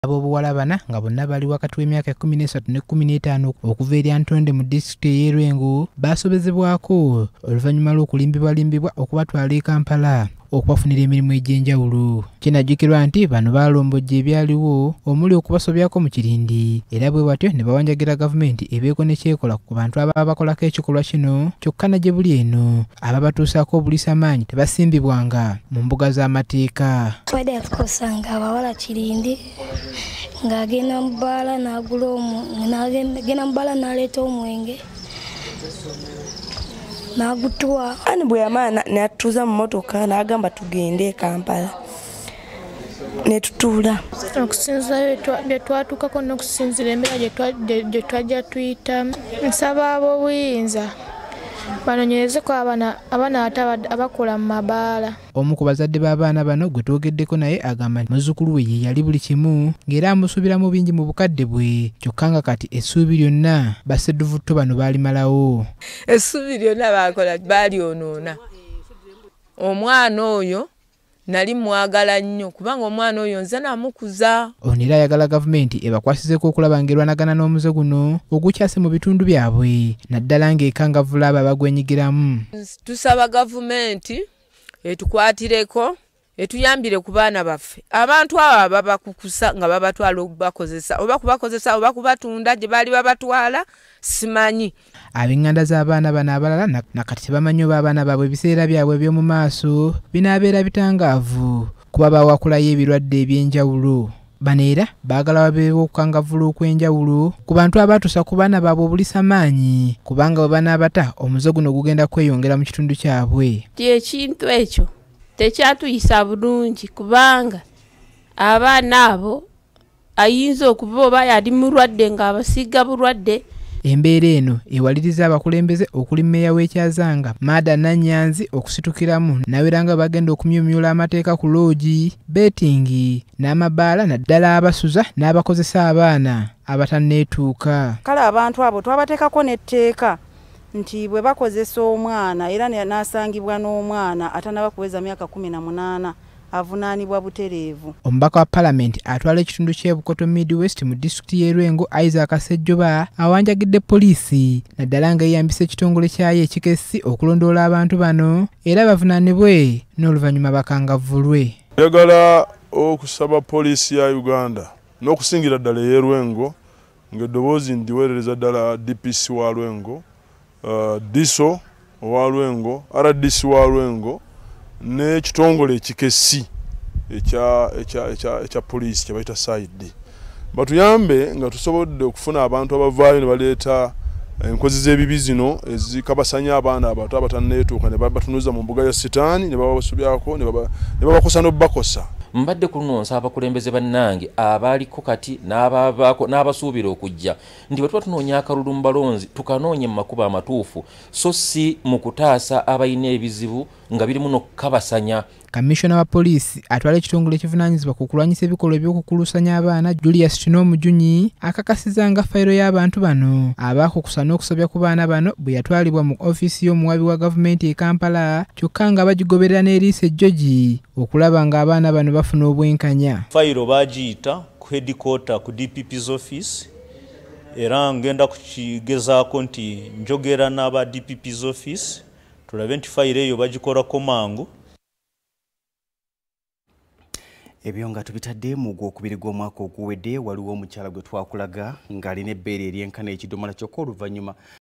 Abobuwala bana nga bonna bali wakati w'emyaka 13 ne 15 okuva eri Ntonde mu disitulikiti y'Erwengo baasobezebwako oluvannyuma lw'okulimbibwa okubatwala e Kampala okubafunira emirimu egy'enjawulo. Kinajjukirwa nti bano baalombojja ebyaliwo omuli okubasobyako mu kirindi era bwe batyo ne bawanjagira gavumenti ebeeko ne kyekola ku bantu ababa bakolako ekikolwa kino kyokka na gye buli eno ababatuusaako obulisamaanyi tebasimbibwanga mu mbuga z'amateeka. Twede kusanga abawala kirindi ng'agenda mu bbaala n'agenda mu bbaala n'aleeta omwenge n'agutwa. Ani bwe yamala n'atuuza mu mmotoka n'agamba tugende e Kampala ne tutuula. Okusinzira bye twatuukako n'okusinzira embeera gye twajja tuyita, nsaba ab'obuyinza banoonyerezeko abaana abakola mu mabaala. Omu ku bazadde b'abaana bano gwe twogeddeko naye agamba nti muzzukulu we ye yali buli kimu ng'era amusuubiramu bingi mu bukadde bwe kyokka nga kati essuubi lyonna bassedduvutto bano baalimalawo. Essuubi lyonna baakola baalyonoona. Omwana oyo nali mwagala nnyo kubanga omwana oyo nze namukuza. Ono era ayagala gavumenti ebakwasizeko okulaba ng'erwanagana n'omuze guno ogukyase mu bitundu byabwe naddala ng'ekangavvula abo abagwenyigiramu. Tusaba gavumenti etukwatireko etuyambire ku baana baffe. Abantu abo babakukusa nga babatwala okubakozesa oba kubakozesa oba kubatunda gye baali babatwala simanyi. Ab'enganda z'abaana bano abalala nakati tebamanyi oba abaana baabwe ebiseera byabwe eby'omu maaso binaabeera bitangaavu kuba bawakulayo ebirwadde eby'enjawulo. Bano era baagala wabeewo okukangavvula okw'enjawulo ku bantu abaatuusa ku baana baabwe obulisa-maanyi kubanga bwe banaabata omuze guno gugenda kweyongera mu kitundu kyabwe. Ekintu ekyo tekyatuyisa bulungi kubanga abaana abo ayinza okuba oba yali mulwadde ng'abasiiga bulwadde. Embeera eno ewaliriza abakulembeze okuli mmeeya w'ekyazanga Maada Nanyanzi okusitukiramu naweera nga bagenda okumyumyula amateeka ku loogi, betingi n'amabaala naddala abasuza n'abakozesa abaana abatanneetuuka. Kale abantu abo twabateekako n'etteeka nti bwe bakozesa omwana era n'asangibwa n'omwana atanaba kuweza myaka 18 avunaanibwa butereevu. Omubaka wa Paalamenti atwala ekitundu ky'e Bukoto Midwest mu disitulikiti y'Erwengo Isaac Sejjoba awanjagidde poliisi naddala nga yeeyambisa ekitongole kyayo ekikessi okulondoola abantu bano era bavunaanibwe n'oluvannyuma bakangavvulwe. Njagala okusaba poliisi ya Uganda n'okusingira ddala ey'Erwengo ng'eddoboozi ndiweerereza ddala DPC wa Lwengo, DISO owa Lwengo, RDC wa Lwengo n'ekitongole ekikessi ekya poliisi kye bayita side batuyambe nga tusobodde okufuna abantu abavaayo ne baleeta enkozi z'ebibi zino ezikabasanya abaana abato abatanneetuuka ne babatunuza mu mbuga ya sitaani ne babasubyako ne babakosa n'obubakosa. Mbadde kunonsa abakulembeze bannange abaaliko kati n'abasuubira okujja ndi bwe tuba tunoonya akalulu mu balonzi tukanoonye mu makubo amatuufu so si mu kutaasa abalina ebizibu nga birimu n'okukabasanya. Kamishona wa poliisi atwala ekitongole ekivunaanyizibwa ku kulwanyisa ebikolwa eby'okukulusanya abaana Julius Kino Mujunyi akakasiza nga fayiro y'abantu bano abaakukusa n'okusobya ku baana bano bwe yatwalibwa mu ofiisi y'omuwabi wa gavumenti e Kampala kyokka nga bagigoberera n'eriisa ejjogi okulaba ng'abaana bano bafuna obwenkanya. Fayiro bagiyita ku headquarter ku DPP's office era ngenda kukigezaako nti njogera n'aba DPP's office tulabe nti fayiro eyo bagikolako mangu. Ebyo nga tubitadde mu gwokubiri gw'omwaka oguwedde waliwo omukyala gwe twakulaga ng'alina ebbeere eryenkana ekidomola kyokka oluvannyuma